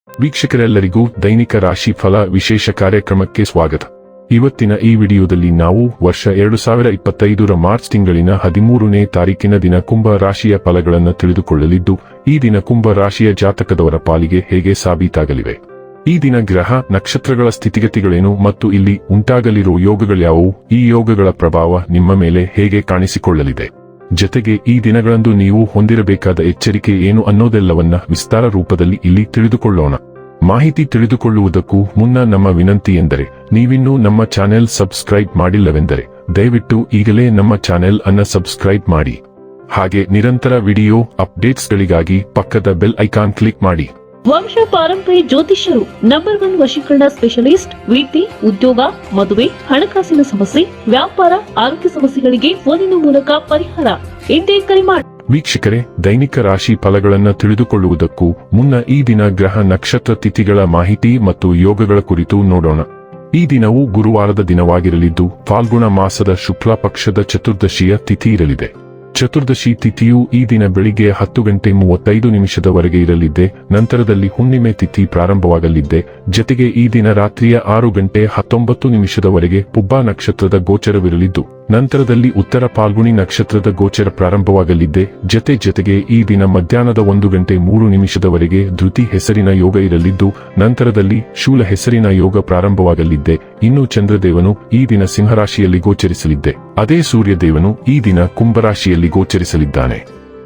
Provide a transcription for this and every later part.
ವೀಕ್ಷಕರೆಲ್ಲರಿಗೂ ದೈನಿಕ ರಾಶಿ ಫಲ ವಿಶೇಷ ಕಾರ್ಯಕ್ರಮಕ್ಕೆ ಸ್ವಾಗತ. ಇವತ್ತಿನ ಈ ವಿಡಿಯೋದಲ್ಲಿ ನಾವು ವರ್ಷ 2025ರ ಮಾರ್ಚ್ ತಿಂಗಳಿನ 13ನೇ ತಾರೀಕಿನ ದಿನ ಕುಂಭ ರಾಶಿಯ ಫಲಗಳನ್ನು ತಿಳಿದುಕೊಳ್ಳಲಿದ್ದು, ಈ ದಿನ ಕುಂಭ ರಾಶಿಯ ಜಾತಕದವರ ಪಾಲಿಗೆ ಹೇಗೆ ಸಾಬೀತಾಗಲಿವೆ, ಈ ದಿನ ಗ್ರಹ ನಕ್ಷತ್ರಗಳ ಸ್ಥಿತಿಗತಿಗಳೇನು ಮತ್ತು ಇಲ್ಲಿ ಉಂಟಾಗಲಿರುವ ಯೋಗಗಳ್ಯಾವುವು, ಈ ಯೋಗಗಳ ಪ್ರಭಾವ ನಿಮ್ಮ ಮೇಲೆ ಹೇಗೆ ಕಾಣಿಸಿಕೊಳ್ಳಲಿದೆ, ಜತೆಗೆ ಈ ದಿನಗಳಂದು ನೀವು ಹೊಂದಿರಬೇಕಾದ ಎಚ್ಚರಿಕೆ ಏನು ಅನ್ನೋದೆಲ್ಲವನ್ನ ವಿಸ್ತಾರ ರೂಪದಲ್ಲಿ ಇಲ್ಲಿ ತಿಳಿದುಕೊಳ್ಳೋಣ. ಮಾಹಿತಿ ತಿಳಿದುಕೊಳ್ಳುವುದಕ್ಕೂ ಮುನ್ನ ನಮ್ಮ ವಿನಂತಿ ಎಂದರೆ, ನೀವಿನ್ನೂ ನಮ್ಮ ಚಾನೆಲ್ ಸಬ್ಸ್ಕ್ರೈಬ್ ಮಾಡಿಲ್ಲವೆಂದರೆ ದಯವಿಟ್ಟು ಈಗಲೇ ನಮ್ಮ ಚಾನೆಲ್ ಅನ್ನು ಸಬ್ಸ್ಕ್ರೈಬ್ ಮಾಡಿ. ಹಾಗೆ ನಿರಂತರ ವಿಡಿಯೋ ಅಪ್ಡೇಟ್ಸ್ಗಳಿಗಾಗಿ ಪಕ್ಕದ ಬೆಲ್ ಐಕಾನ್ ಕ್ಲಿಕ್ ಮಾಡಿ. ವಂಶ ಪಾರಂಪರ್ಯ ಜ್ಯೋತಿಷ್ಯರು ನಂಬರ್ 1 ವಶೀಕರಣ ಸ್ಪೆಷಲಿಸ್ಟ್. ವೃತ್ತಿ, ಉದ್ಯೋಗ, ಮದುವೆ, ಹಣಕಾಸಿನ ಸಮಸ್ಯೆ, ವ್ಯಾಪಾರ, ಆರೋಗ್ಯ ಸಮಸ್ಯೆಗಳಿಗೆ ಫೋನಿನ ಮೂಲಕ ಪರಿಹಾರ. ಇಂದೇ ಕರೆ ಮಾಡಿ. ವೀಕ್ಷಕರೇ, ದೈನಿಕ ರಾಶಿ ಫಲಗಳನ್ನು ತಿಳಿದುಕೊಳ್ಳುವುದಕ್ಕೂ ಮುನ್ನ ಈ ದಿನ ಗ್ರಹ ನಕ್ಷತ್ರ ತಿಥಿಗಳ ಮಾಹಿತಿ ಮತ್ತು ಯೋಗಗಳ ಕುರಿತು ನೋಡೋಣ. ಈ ದಿನವು ಗುರುವಾರದ ದಿನವಾಗಿರಲಿದ್ದು, ಫಾಲ್ಗುಣ ಮಾಸದ ಶುಕ್ಲ ಪಕ್ಷದ ಚತುರ್ದಶಿಯ ತಿಥಿ ಇರಲಿದೆ. ಚತುರ್ದಶಿ ತಿಥಿಯು ಈ ದಿನ ಬೆಳಿಗ್ಗೆ 10:35 ಇರಲಿದ್ದೆ. ನಂತರದಲ್ಲಿ ಹುಣ್ಣಿಮೆ ತಿಥಿ ಪ್ರಾರಂಭವಾಗಲಿದ್ದೆ. ಜತೆಗೆ ಈ ದಿನ ರಾತ್ರಿಯ 6:19 ಪುಬ್ಬ ನಕ್ಷತ್ರದ ಗೋಚರವಿರಲಿದ್ದು, ನಂತರದಲ್ಲಿ ಉತ್ತರ ಫಾಲ್ಗುಣಿ ನಕ್ಷತ್ರದ ಗೋಚರ ಪ್ರಾರಂಭವಾಗಲಿದ್ದೆ. ಜತೆಗೆ ಈ ದಿನ ಮಧ್ಯಾಹ್ನದ 1:03 ಧೃತಿ ಹೆಸರಿನ ಯೋಗ ಇರಲಿದ್ದು, ನಂತರದಲ್ಲಿ ಶೂಲ ಹೆಸರಿನ ಯೋಗ ಪ್ರಾರಂಭವಾಗಲಿದ್ದೆ. ಇನ್ನು ಚಂದ್ರದೇವನು ಈ ದಿನ ಸಿಂಹರಾಶಿಯಲ್ಲಿ ಗೋಚರಿಸಲಿದ್ದೆ. ಅದೇ ಸೂರ್ಯದೇವನು ಈ ದಿನ ಕುಂಭರಾಶಿಯಲ್ಲಿ ಗೋಚರಿಸಲಿದ್ದಾನೆ.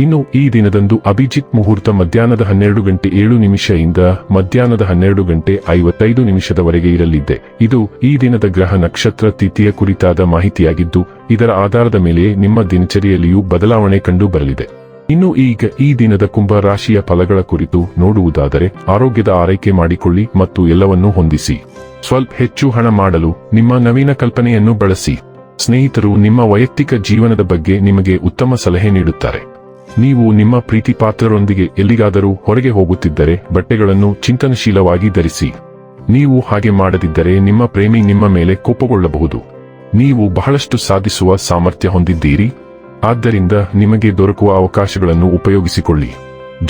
ಇನ್ನು ಈ ದಿನದಂದು ಅಭಿಜಿತ್ ಮುಹೂರ್ತ ಮಧ್ಯಾಹ್ನದ 12:07 ಇಂದ ಮಧ್ಯಾಹ್ನದ 12:55 ಇರಲಿದ್ದೆ. ಇದು ಈ ದಿನದ ಗ್ರಹ ನಕ್ಷತ್ರ ತಿಥಿಯ ಕುರಿತಾದ ಮಾಹಿತಿಯಾಗಿದ್ದು, ಇದರ ಆಧಾರದ ಮೇಲೆ ನಿಮ್ಮ ದಿನಚರಿಯಲ್ಲಿಯೂ ಬದಲಾವಣೆ ಕಂಡು ಬರಲಿದೆ. ಇನ್ನು ಈಗ ಈ ದಿನದ ಕುಂಭ ರಾಶಿಯ ಫಲಗಳ ಕುರಿತು ನೋಡುವುದಾದರೆ, ಆರೋಗ್ಯದ ಆರೈಕೆ ಮಾಡಿಕೊಳ್ಳಿ ಮತ್ತು ಎಲ್ಲವನ್ನೂ ಹೊಂದಿಸಿ. ಸ್ವಲ್ಪ ಹೆಚ್ಚು ಹಣ ಮಾಡಲು ನಿಮ್ಮ ನವೀನ ಕಲ್ಪನೆಯನ್ನು ಬಳಸಿ. ಸ್ನೇಹಿತರು ನಿಮ್ಮ ವೈಯಕ್ತಿಕ ಜೀವನದ ಬಗ್ಗೆ ನಿಮಗೆ ಉತ್ತಮ ಸಲಹೆ ನೀಡುತ್ತಾರೆ. ನೀವು ನಿಮ್ಮ ಪ್ರೀತಿ ಪಾತ್ರರೊಂದಿಗೆ ಎಲ್ಲಿಗಾದರೂ ಹೊರಗೆ ಹೋಗುತ್ತಿದ್ದರೆ ಬಟ್ಟೆಗಳನ್ನು ಚಿಂತನಶೀಲವಾಗಿ ಧರಿಸಿ. ನೀವು ಹಾಗೆ ಮಾಡದಿದ್ದರೆ ನಿಮ್ಮ ಪ್ರೇಮಿ ನಿಮ್ಮ ಮೇಲೆ ಕೋಪಗೊಳ್ಳಬಹುದು. ನೀವು ಬಹಳಷ್ಟು ಸಾಧಿಸುವ ಸಾಮರ್ಥ್ಯ ಹೊಂದಿದ್ದೀರಿ, ಆದ್ದರಿಂದ ನಿಮಗೆ ದೊರಕುವ ಅವಕಾಶಗಳನ್ನು ಉಪಯೋಗಿಸಿಕೊಳ್ಳಿ.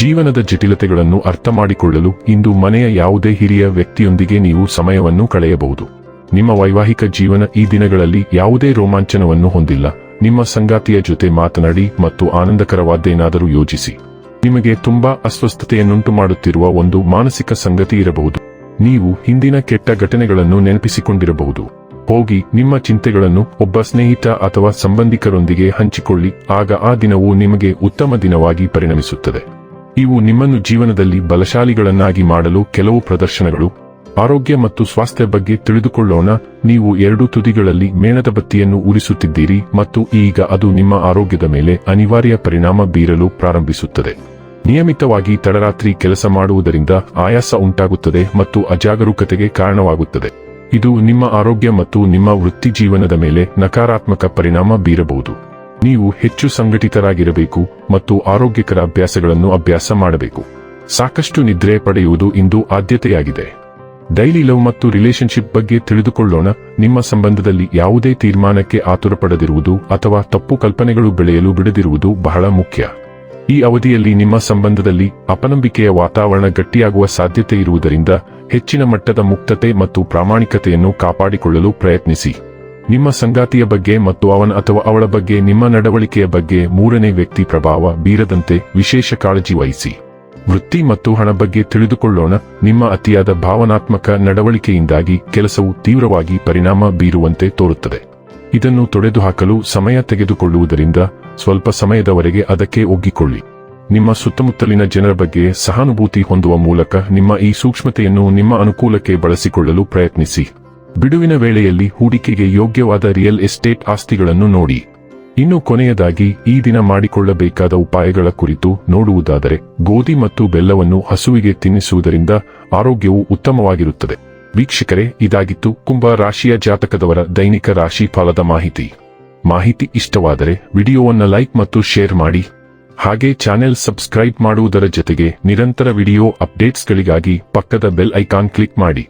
ಜೀವನದ ಜಟಿಲತೆಗಳನ್ನು ಅರ್ಥ ಮಾಡಿಕೊಳ್ಳಲು ಇಂದು ಮನೆಯ ಯಾವುದೇ ಹಿರಿಯ ವ್ಯಕ್ತಿಯೊಂದಿಗೆ ನೀವು ಸಮಯವನ್ನು ಕಳೆಯಬಹುದು. ನಿಮ್ಮ ವೈವಾಹಿಕ ಜೀವನ ಈ ದಿನಗಳಲ್ಲಿ ಯಾವುದೇ ರೋಮಾಂಚನವನ್ನು ಹೊಂದಿಲ್ಲ. ನಿಮ್ಮ ಸಂಗಾತಿಯ ಜೊತೆ ಮಾತನಾಡಿ ಮತ್ತು ಆನಂದಕರವಾದ್ದೇನಾದರೂ ಯೋಚಿಸಿ. ನಿಮಗೆ ತುಂಬಾ ಅಸ್ವಸ್ಥತೆಯನ್ನುಂಟು ಮಾಡುತ್ತಿರುವ ಒಂದು ಮಾನಸಿಕ ಸಂಗತಿ ಇರಬಹುದು. ನೀವು ಹಿಂದಿನ ಕೆಟ್ಟ ಘಟನೆಗಳನ್ನು ನೆನಪಿಸಿಕೊಂಡಿರಬಹುದು. ಹೋಗಿ ನಿಮ್ಮ ಚಿಂತೆಗಳನ್ನು ಒಬ್ಬ ಸ್ನೇಹಿತ ಅಥವಾ ಸಂಬಂಧಿಕರೊಂದಿಗೆ ಹಂಚಿಕೊಳ್ಳಿ. ಆಗ ಆ ದಿನವು ನಿಮಗೆ ಉತ್ತಮ ದಿನವಾಗಿ ಪರಿಣಮಿಸುತ್ತದೆ. ಇವು ನಿಮ್ಮನ್ನು ಜೀವನದಲ್ಲಿ ಬಲಶಾಲಿಗಳನ್ನಾಗಿ ಮಾಡಲು ಕೆಲವು ಪ್ರದರ್ಶನಗಳು. ಆರೋಗ್ಯ ಮತ್ತು ಸ್ವಾಸ್ಥ್ಯ ಬಗ್ಗೆ ತಿಳಿದುಕೊಳ್ಳೋಣ. ನೀವು 2 ತುದಿಗಳಲ್ಲಿ ಮೇಣದ ಬತ್ತಿಯನ್ನು ಉರಿಸುತ್ತಿದ್ದೀರಿ ಮತ್ತು ಈಗ ಅದು ನಿಮ್ಮ ಆರೋಗ್ಯದ ಮೇಲೆ ಅನಿವಾರ್ಯ ಪರಿಣಾಮ ಬೀರಲು ಪ್ರಾರಂಭಿಸುತ್ತದೆ. ನಿಯಮಿತವಾಗಿ ತಡರಾತ್ರಿ ಕೆಲಸ ಮಾಡುವುದರಿಂದ ಆಯಾಸ ಉಂಟಾಗುತ್ತದೆ ಮತ್ತು ಅಜಾಗರೂಕತೆಗೆ ಕಾರಣವಾಗುತ್ತದೆ. ಇದು ನಿಮ್ಮ ಆರೋಗ್ಯ ಮತ್ತು ನಿಮ್ಮ ವೃತ್ತಿ ಜೀವನದ ಮೇಲೆ ನಕಾರಾತ್ಮಕ ಪರಿಣಾಮ ಬೀರಬಹುದು. ನೀವು ಹೆಚ್ಚು ಸಂಘಟಿತರಾಗಿರಬೇಕು ಮತ್ತು ಆರೋಗ್ಯಕರ ಅಭ್ಯಾಸಗಳನ್ನು ಅಭ್ಯಾಸ ಮಾಡಬೇಕು. ಸಾಕಷ್ಟು ನಿದ್ರೆ ಪಡೆಯುವುದು ಇಂದು ಆದ್ಯತೆಯಾಗಿದೆ. ಡೈಲಿ ಲವ್ ಮತ್ತು ರಿಲೇಶನ್ಶಿಪ್ ಬಗ್ಗೆ ತಿಳಿದುಕೊಳ್ಳೋಣ. ನಿಮ್ಮ ಸಂಬಂಧದಲ್ಲಿ ಯಾವುದೇ ತೀರ್ಮಾನಕ್ಕೆ ಆತುರಪಡದಿರುವುದು ಅಥವಾ ತಪ್ಪು ಕಲ್ಪನೆಗಳು ಬೆಳೆಯಲು ಬಿಡದಿರುವುದು ಬಹಳ ಮುಖ್ಯ. ಈ ಅವಧಿಯಲ್ಲಿ ನಿಮ್ಮ ಸಂಬಂಧದಲ್ಲಿ ಅಪನಂಬಿಕೆಯ ವಾತಾವರಣ ಗಟ್ಟಿಯಾಗುವ ಸಾಧ್ಯತೆ ಇರುವುದರಿಂದ ಹೆಚ್ಚಿನ ಮಟ್ಟದ ಮುಕ್ತತೆ ಮತ್ತು ಪ್ರಾಮಾಣಿಕತೆಯನ್ನು ಕಾಪಾಡಿಕೊಳ್ಳಲು ಪ್ರಯತ್ನಿಸಿ. ನಿಮ್ಮ ಸಂಗಾತಿಯ ಬಗ್ಗೆ ಮತ್ತು ಅವನ ಅಥವಾ ಅವಳ ಬಗ್ಗೆ ನಿಮ್ಮ ನಡವಳಿಕೆಯ ಬಗ್ಗೆ ಮೂರನೇ ವ್ಯಕ್ತಿ ಪ್ರಭಾವ ಬೀರದಂತೆ ವಿಶೇಷ ಕಾಳಜಿ ವಹಿಸಿ. ವೃತ್ತಿ ಮತ್ತು ಹಣ ಬಗ್ಗೆ ತಿಳಿದುಕೊಳ್ಳೋಣ. ನಿಮ್ಮ ಅತಿಯಾದ ಭಾವನಾತ್ಮಕ ನಡವಳಿಕೆಯಿಂದಾಗಿ ಕೆಲಸವು ತೀವ್ರವಾಗಿ ಪರಿಣಾಮ ಬೀರುವಂತೆ ತೋರುತ್ತದೆ. ಇದನ್ನು ತೊಡೆದುಹಾಕಲು ಸಮಯ ತೆಗೆದುಕೊಳ್ಳುವುದರಿಂದ ಸ್ವಲ್ಪ ಸಮಯದವರೆಗೆ ಅದಕ್ಕೆ ಒಗ್ಗಿಕೊಳ್ಳಿ. ನಿಮ್ಮ ಸುತ್ತಮುತ್ತಲಿನ ಜನರ ಬಗ್ಗೆ ಸಹಾನುಭೂತಿ ಹೊಂದುವ ಮೂಲಕ ನಿಮ್ಮ ಈ ಸೂಕ್ಷ್ಮತೆಯನ್ನು ನಿಮ್ಮ ಅನುಕೂಲಕ್ಕೆ ಬಳಸಿಕೊಳ್ಳಲು ಪ್ರಯತ್ನಿಸಿ. ಬಿಡುವಿನ ವೇಳೆಯಲ್ಲಿ ಹೂಡಿಕೆಗೆ ಯೋಗ್ಯವಾದ ರಿಯಲ್ ಎಸ್ಟೇಟ್ ಆಸ್ತಿಗಳನ್ನು ನೋಡಿ. ಇನ್ನು ಕೊನೆಯದಾಗಿ ಈ ದಿನ ಮಾಡಿಕೊಳ್ಳಬೇಕಾದ ಉಪಾಯಗಳ ಕುರಿತು ನೋಡುವುದಾದರೆ, ಗೋಧಿ ಮತ್ತು ಬೆಲ್ಲವನ್ನು ಹಸುವಿಗೆ ತಿನ್ನಿಸುವುದರಿಂದ ಆರೋಗ್ಯವು ಉತ್ತಮವಾಗಿರುತ್ತದೆ. ವೀಕ್ಷಕರೇ, ಇದಾಗಿತ್ತು ಕುಂಭ ರಾಶಿಯ ಜಾತಕದವರ ದೈನಿಕ ರಾಶಿ ಫಲದ ಮಾಹಿತಿ ಇಷ್ಟವಾದರೆ ವಿಡಿಯೋವನ್ನು ಲೈಕ್ ಮತ್ತು ಶೇರ್ ಮಾಡಿ. ಹಾಗೆ ಚಾನೆಲ್ ಸಬ್ಸ್ಕ್ರೈಬ್ ಮಾಡುವುದರ ಜೊತೆಗೆ ನಿರಂತರ ವಿಡಿಯೋ ಅಪ್ಡೇಟ್ಸ್ಗಳಿಗಾಗಿ ಪಕ್ಕದ ಬೆಲ್ ಐಕಾನ್ ಕ್ಲಿಕ್ ಮಾಡಿ.